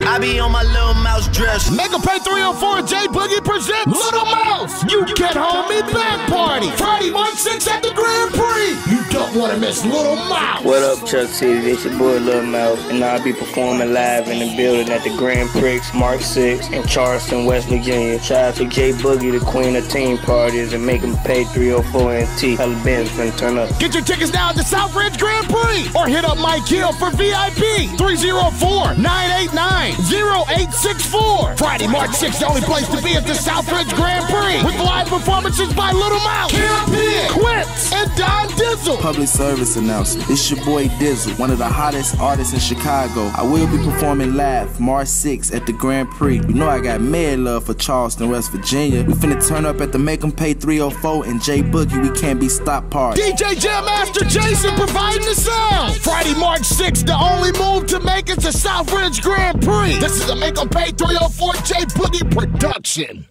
I be on my Little Mouse dress. Make a Pay 304 J Boogie presents Little Mouse. You Can't Hold Me Back Party. Friday, March 6th at the Grand Prix. You don't want to miss Little Mouse. What up, Chuck City? This your boy Lil Mouse, and I'll be performing live in the building at the Grand Prix March 6th in Charleston, West Virginia. Shout out to J Boogie, the queen of team parties, and make him pay 304 NT. Hella Benz finna turn up. Get your tickets now at the Southridge Grand Prix, or hit up Mike Hill for VIP. 304-989-0864. Friday, March 6th, the only place to be at the Southridge Grand Prix, with live performances by Little Mouse, Campaign, Quince, and Don Dizzle. Public service announcement. It's your boy Dizzle, one of the hottest artists in Chicago. I will be performing live March 6th at the Grand Prix. You know I got mad love for Charleston, West Virginia. We finna turn up at the Make 'em Pay 304 and J Boogie We Can't Be Stopped party. DJ Jam Master Jason providing the sound. Friday, March 6th, the only move to make it to Southridge Grand Prix. This is a Make 'em Pay 304 J Boogie production.